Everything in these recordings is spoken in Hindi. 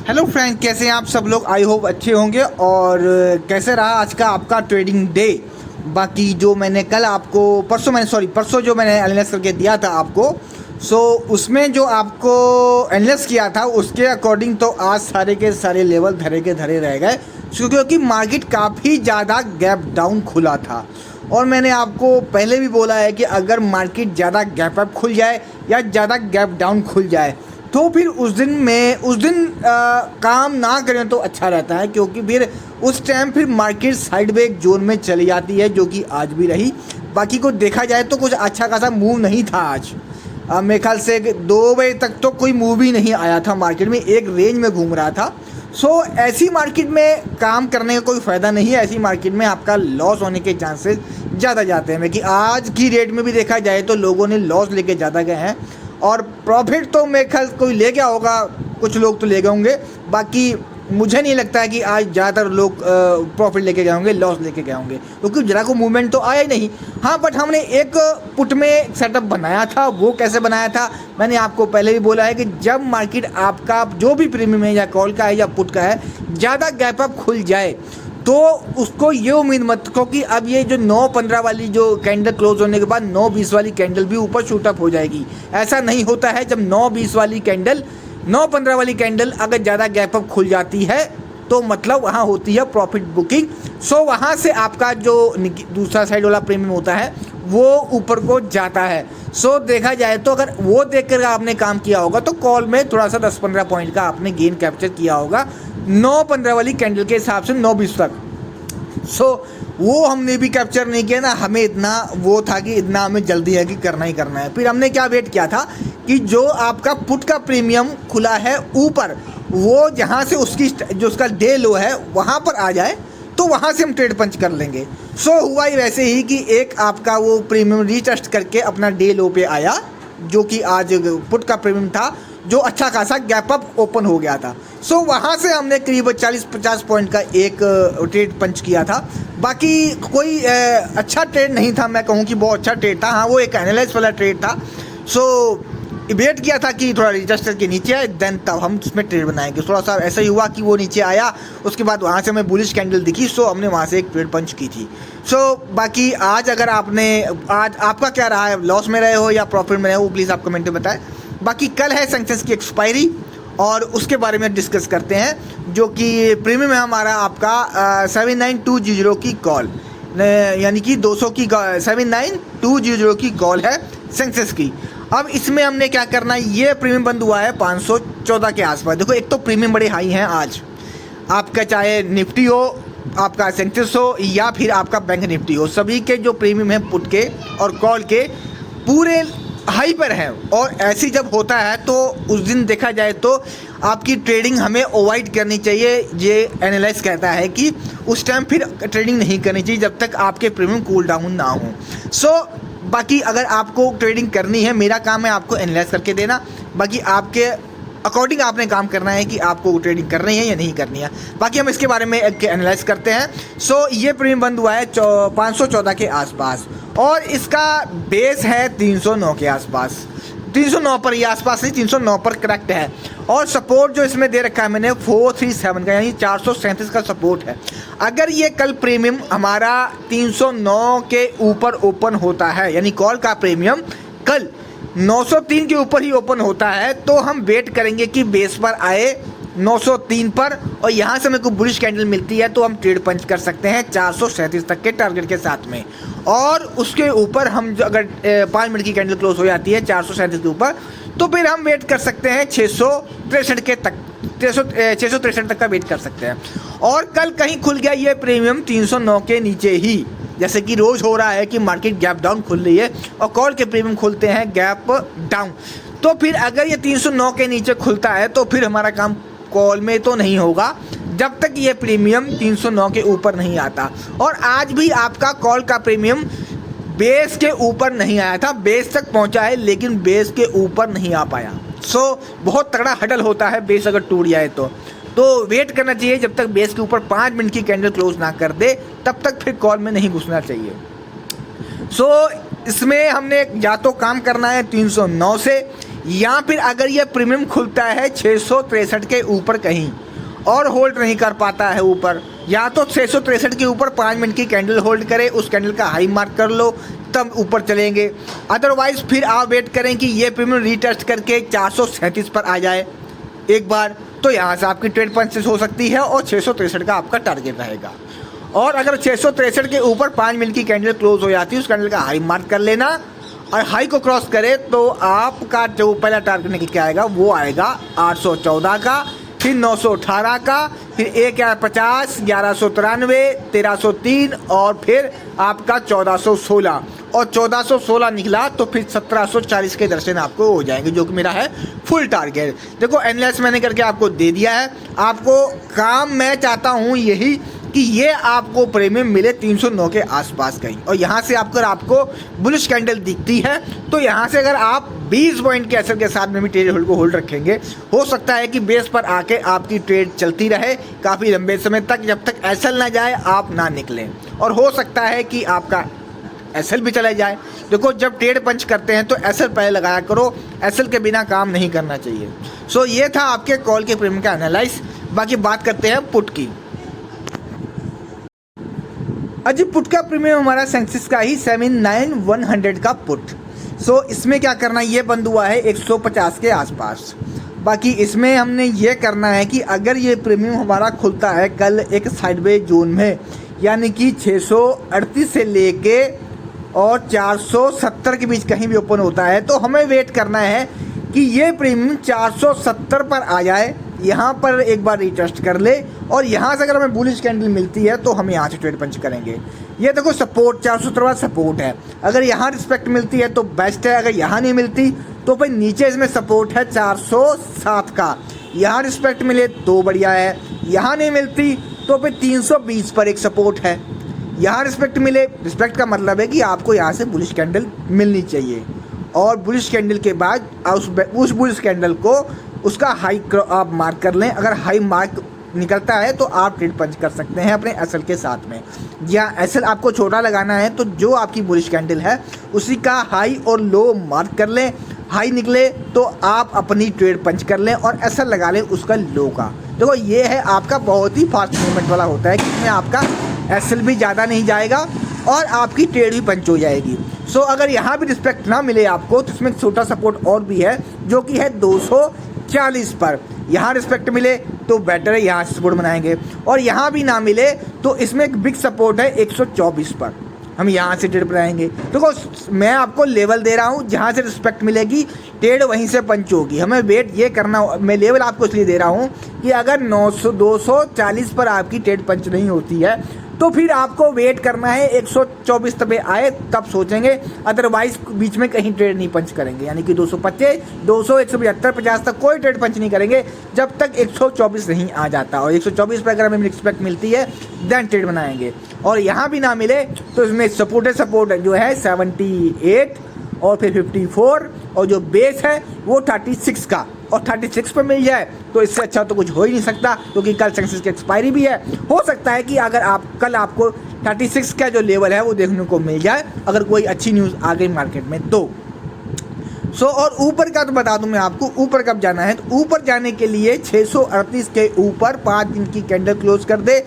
हेलो फ्रेंड, कैसे हैं आप सब लोग। आई होप अच्छे होंगे। और कैसे रहा आज का आपका ट्रेडिंग डे। बाकी जो मैंने कल आपको परसों जो मैंने एनालाइज करके दिया था आपको, उसमें जो आपको एनालाइज किया था उसके अकॉर्डिंग तो आज सारे के सारे लेवल धरे के धरे रह गए, क्योंकि मार्केट काफ़ी ज़्यादा गैप डाउन खुला था। और मैंने आपको पहले भी बोला है कि अगर मार्केट ज़्यादा गैप अप खुल जाए या ज़्यादा गैप डाउन खुल जाए तो फिर उस दिन काम ना करें तो अच्छा रहता है, क्योंकि फिर उस टाइम फिर मार्केट साइडवेज जोन में चली जाती है, जो कि आज भी रही। बाकी को देखा जाए तो कुछ अच्छा खासा मूव नहीं था आज। मेरे ख्याल से 2 बजे तक तो कोई मूव ही नहीं आया था, मार्केट में एक रेंज में घूम रहा था। ऐसी मार्केट में काम करने का कोई फ़ायदा नहीं है। ऐसी मार्केट में आपका लॉस होने के चांसेस ज़्यादा जाते हैं। कि आज की रेट में भी देखा जाए तो लोगों ने लॉस लेके ज़्यादा गए हैं, और प्रॉफिट तो मेरे ख्याल कोई ले गया होगा, कुछ लोग तो ले गए होंगे। बाकी मुझे नहीं लगता है कि आज ज़्यादातर लोग प्रॉफिट लेके गए होंगे, लॉस लेके गए होंगे, क्योंकि जरा को मूवमेंट तो आया ही नहीं। हाँ, बट हमने एक पुट में सेटअप बनाया था। वो कैसे बनाया था मैंने आपको पहले भी बोला है कि जब मार्केट आपका जो भी प्रीमियम है, या कॉल का है या पुट का है, ज़्यादा गैप अप खुल जाए तो उसको ये उम्मीद मत रखो कि अब ये जो 9:15 वाली जो कैंडल क्लोज होने के बाद 9:20 वाली कैंडल भी ऊपर शूट अप हो जाएगी। ऐसा नहीं होता है। जब 9:20 वाली कैंडल 9:15 वाली कैंडल अगर ज़्यादा गैप अप खुल जाती है तो मतलब वहाँ होती है प्रॉफिट बुकिंग। वहाँ से आपका जो दूसरा साइड वाला प्रीमियम होता है वो ऊपर को जाता है। देखा जाए तो अगर वो देख कर आपने काम किया होगा तो कॉल में थोड़ा सा 10-15 पॉइंट का आपने गेन कैप्चर किया होगा 9:15 वाली कैंडल के हिसाब से 9:20 तक। वो हमने भी कैप्चर नहीं किया ना। हमें इतना वो था कि इतना हमें जल्दी है कि करना ही करना है। फिर हमने क्या वेट किया था कि जो आपका पुट का प्रीमियम खुला है ऊपर, वो जहाँ से उसका डे लो है वहाँ पर आ जाए तो वहाँ से हम ट्रेड पंच कर लेंगे। हुआ ही वैसे ही कि एक आपका वो प्रीमियम रीटेस्ट करके अपना डे लो पे आया, जो कि आज पुट का प्रीमियम था, जो अच्छा खासा गैप अप ओपन हो गया था। वहाँ से हमने करीब 40-50 पॉइंट का एक ट्रेड पंच किया था। बाकी कोई अच्छा ट्रेड नहीं था, मैं कहूँ कि बहुत अच्छा ट्रेड था। हाँ, वो एक एनालाइज वाला ट्रेड था। वेट किया था कि थोड़ा रजिस्टर के नीचे आए, देन तब हम उसमें ट्रेड बनाएंगे। थोड़ा सा ऐसा ही हुआ कि वो नीचे आया, उसके बाद वहाँ से हमें बुलिश कैंडल दिखी, हमने वहाँ से एक ट्रेड पंच की थी। बाकी आज अगर आज आपका क्या रहा है, लॉस में रहे हो या प्रॉफिट में रहे हो, प्लीज़ आप कमेंट में बताएं। बाकी कल है सेंसेक्स की एक्सपायरी और उसके बारे में डिस्कस करते हैं, जो कि प्रीमियम है हमारा आपका 79200 की कॉल, यानी कि 200 की 79200 की कॉल है सेंसेक्स की। अब इसमें हमने क्या करना है, ये प्रीमियम बंद हुआ है 514 के आसपास। देखो, एक तो प्रीमियम बड़े हाई हैं आज आपका, चाहे निफ्टी हो, आपका सेंसेक्स हो, या फिर आपका बैंक निफ्टी हो, सभी के जो प्रीमियम है पुट के और कॉल के पूरे हाई पर है। और ऐसी जब होता है तो उस दिन देखा जाए तो आपकी ट्रेडिंग हमें अवॉइड करनी चाहिए। ये एनालाइज कहता है कि उस टाइम फिर ट्रेडिंग नहीं करनी चाहिए जब तक आपके प्रीमियम कूल डाउन ना हो। बाकी अगर आपको ट्रेडिंग करनी है, मेरा काम है आपको एनालाइज करके देना। बाकी आपके अकॉर्डिंग आपने काम करना है कि आपको ट्रेडिंग करनी है या नहीं करनी है। बाकी हम इसके बारे में एनालाइज करते हैं। ये प्रीमियम बंद हुआ है 514 के आसपास, और इसका बेस है 309 के आसपास। 309 पर, ये आसपास नहीं, 309 पर करेक्ट है। और सपोर्ट जो इसमें दे रखा है मैंने 437 का, यानी 437 का सपोर्ट है। अगर ये कल प्रीमियम हमारा 309 के ऊपर ओपन होता है, यानी कॉल का प्रीमियम कल 903 के ऊपर ही ओपन होता है, तो हम वेट करेंगे कि बेस पर आए 903 पर, और यहाँ से हमें कोई बुलिश कैंडल मिलती है तो हम ट्रेड पंच कर सकते हैं 437 तक के टारगेट के साथ में। और उसके ऊपर हम अगर 5 मिनट की कैंडल क्लोज हो जाती है 437 के ऊपर, तो फिर हम वेट कर सकते हैं 663 के तक, 663 तक का वेट कर सकते हैं। और कल कहीं खुल गया ये प्रीमियम 309 के नीचे ही, जैसे कि रोज़ हो रहा है कि मार्केट गैप डाउन खुल रही है और कॉल के प्रीमियम खुलते हैं गैप डाउन, तो फिर अगर ये 309 के नीचे खुलता है तो फिर हमारा काम कॉल में तो नहीं होगा जब तक ये प्रीमियम 309 के ऊपर नहीं आता। और आज भी आपका कॉल का प्रीमियम बेस के ऊपर नहीं आया था, बेस तक पहुंचा है लेकिन बेस के ऊपर नहीं आ पाया। बहुत तगड़ा हडल होता है बेस अगर टूट जाए तो वेट करना चाहिए जब तक बेस के ऊपर 5 मिनट की कैंडल क्लोज ना कर दे, तब तक फिर कॉल में नहीं घुसना चाहिए। इसमें हमने या तो काम करना है 309 से, या फिर अगर ये प्रीमियम खुलता है 663 के ऊपर कहीं और होल्ड नहीं कर पाता है ऊपर, या तो 663 के ऊपर 5 मिनट की कैंडल होल्ड करे, उस कैंडल का हाई मार्क कर लो, तब ऊपर चलेंगे। अदरवाइज फिर आप वेट करें कि ये प्रीमियम रीटेस्ट करके 437 पर आ जाए एक बार, तो यहाँ से आपकी ट्रेड पंचेस हो सकती है और 663 का आपका टारगेट रहेगा। और अगर 663 के ऊपर 5 मिनट की कैंडल क्लोज हो जाती है, उस कैंडल का हाई मार्क कर लेना, और हाई को क्रॉस करे तो आपका जो पहला टारगेट निकल के आएगा वो आएगा 814 का, फिर 918 का, फिर 1050, 1193, 1303 और फिर आपका 1416, और 1416 निकला तो फिर 1740 के दर्शन आपको हो जाएंगे, जो कि मेरा है फुल टारगेट। देखो एनालिसिस मैंने करके आपको दे दिया है। आपको काम मैं चाहता हूँ यही कि ये आपको प्रीमियम मिले 309 के आसपास कहीं, और यहाँ से आपको बुलिश कैंडल दिखती है तो यहाँ से अगर आप 20 पॉइंट के असर के साथ में भी ट्रेड होल्ड को होल्ड रखेंगे, हो सकता है कि बेस पर आके आपकी ट्रेड चलती रहे काफ़ी लंबे समय तक, जब तक एसएल ना जाए आप ना निकलें, और हो सकता है कि आपका एसएल भी चला जाए। देखो जब ट्रेड पंच करते हैं तो एसएल पहले लगाया करो, एसएल के बिना काम नहीं करना चाहिए। सो ये था आपके कॉल के प्रीमियम का एनालाइज। बाकी बात करते हैं पुट की। अजी पुट का प्रीमियम हमारा सेंसेक्स का ही 79100 का पुट। सो इसमें क्या करना, ये बंद हुआ है 150 के आसपास। बाकी इसमें हमने ये करना है कि अगर ये प्रीमियम हमारा खुलता है कल एक साइडवेज जोन में, यानी कि 638 से लेके और 470 के बीच कहीं भी ओपन होता है, तो हमें वेट करना है कि ये प्रीमियम 470 पर आ जाए, यहाँ पर एक बार रिटेस्ट कर ले, और यहाँ से अगर हमें बुलिश कैंडल मिलती है तो हम यहाँ से ट्रेड पंच करेंगे। ये देखो सपोर्ट 470 सपोर्ट है, अगर यहाँ रिस्पेक्ट मिलती है तो बेस्ट है, अगर यहाँ नहीं मिलती तो फिर नीचे इसमें सपोर्ट है 407 का, यहाँ रिस्पेक्ट मिले तो बढ़िया है, यहाँ नहीं मिलती तो फिर 320 पर एक सपोर्ट है, यहाँ रिस्पेक्ट मिले। रिस्पेक्ट का मतलब है कि आपको यहाँ से बुलिश कैंडल मिलनी चाहिए, और बुलिश कैंडल के बाद उस बुलिश कैंडल को उसका हाई आप मार्क कर लें। अगर हाई मार्क निकलता है तो आप ट्रेड पंच कर सकते हैं अपने एसएल के साथ में, या एसएल आपको छोटा लगाना है तो जो आपकी बुलिश कैंडल है उसी का हाई और लो मार्क कर लें। हाई निकले तो आप अपनी ट्रेड पंच कर लें और एसएल लगा लें उसका लो का। देखो ये है आपका बहुत ही फास्ट मूवमेंट वाला होता है, जिसमें आपका एसएल भी ज़्यादा नहीं जाएगा और आपकी ट्रेड भी पंच हो जाएगी। सो अगर यहाँ भी रिस्पेक्ट ना मिले आपको तो इसमें छोटा सपोर्ट और भी है जो कि है 240 पर, यहाँ रिस्पेक्ट मिले तो बेटर है, यहाँ से सपोर्ट बनाएंगे, और यहाँ भी ना मिले तो इसमें एक बिग सपोर्ट है 124 पर, हम यहाँ से ट्रेड बनाएंगे। देखो मैं आपको लेवल दे रहा हूँ, जहाँ से रिस्पेक्ट मिलेगी ट्रेड वहीं से पंच होगी। हमें वेट ये करना, मैं लेवल आपको इसलिए दे रहा हूँ कि अगर 240 पर आपकी ट्रेड पंच नहीं होती है तो फिर आपको वेट करना है 124 तक आए तब सोचेंगे, अदरवाइज बीच में कहीं ट्रेड नहीं पंच करेंगे, यानी कि 225, 200, 175, 50 तक कोई ट्रेड पंच नहीं करेंगे जब तक 124 नहीं आ जाता, और 124 पर अगर हमें रिस्पेक्ट मिलती है देन ट्रेड बनाएंगे, और यहाँ भी ना मिले तो इसमें सपोर्ट जो है 78 और फिर 54, और जो बेस है वो 36 का, और 36 पर मिल जाए तो इससे अच्छा तो कुछ हो ही नहीं सकता, क्योंकि कल सेंसेक्स की एक्सपायरी भी है। हो सकता है कि अगर कल आपको 36 का जो लेवल है वो देखने को मिल जाए, अगर कोई अच्छी न्यूज़ आ गई मार्केट में तो। और ऊपर का तो बता दूं मैं आपको, ऊपर कब जाना है, तो ऊपर जाने के लिए 638 के ऊपर 5 दिन की कैंडल क्लोज कर दे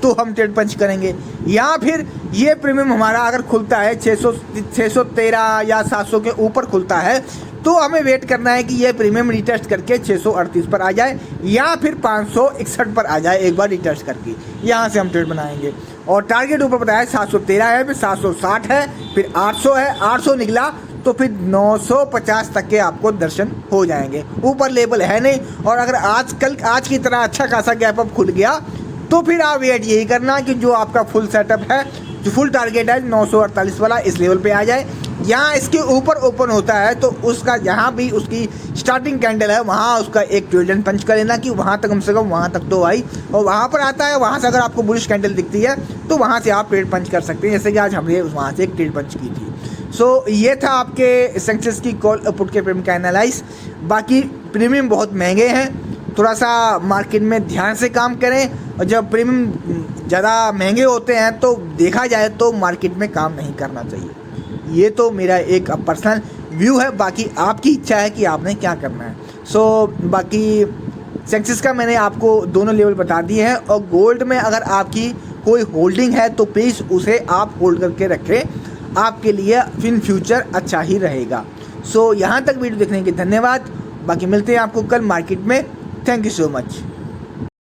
तो हम ट्रेड पंच करेंगे, या फिर ये प्रीमियम हमारा अगर खुलता है 613 या 700 के ऊपर खुलता है तो हमें वेट करना है कि ये प्रीमियम रिटेस्ट करके 638 पर आ जाए, या फिर 561 पर आ जाए एक बार रिटेस्ट करके, यहाँ से हम ट्रेड बनाएंगे। और टारगेट ऊपर बताया 713 है, फिर 760 है, फिर 800 है, 800 निकला तो फिर 950 तक के आपको दर्शन हो जाएंगे। ऊपर लेवल है नहीं, और अगर आज की तरह अच्छा खासा गैप अप खुल गया तो फिर आप वेट यही करना कि जो आपका फुल सेटअप है, जो फुल टारगेट है 948 वाला, इस लेवल पे आ जाए। यहाँ इसके ऊपर ओपन होता है तो उसका जहाँ भी उसकी स्टार्टिंग कैंडल है वहाँ उसका एक ट्रेड पंच कर लेना कि वहाँ तक कम से कम वहाँ तक तो आई, और वहाँ पर आता है, वहाँ से अगर आपको बुलिश कैंडल दिखती है तो वहाँ से आप ट्रेड पंच कर सकते हैं, जैसे कि आज हमने वहाँ से एक ट्रेड पंच की थी। सो ये था आपके सेंसेक्स की कॉल पुट के प्रीमियम का एनालाइज। बाकी प्रीमियम बहुत महंगे हैं, थोड़ा सा मार्केट में ध्यान से काम करें, और जब प्रीमियम ज़्यादा महंगे होते हैं तो देखा जाए तो मार्केट में काम नहीं करना चाहिए। ये तो मेरा एक पर्सनल व्यू है, बाकी आपकी इच्छा है कि आपने क्या करना है। सो बाकी सेंसेक्स का मैंने आपको दोनों लेवल बता दिए हैं, और गोल्ड में अगर आपकी कोई होल्डिंग है तो प्लीज़ उसे आप होल्ड करके रखें, आपके लिए इन फ्यूचर अच्छा ही रहेगा। सो यहाँ तक वीडियो देखने के धन्यवाद। बाकी मिलते हैं आपको कल मार्केट में। Thank you so much.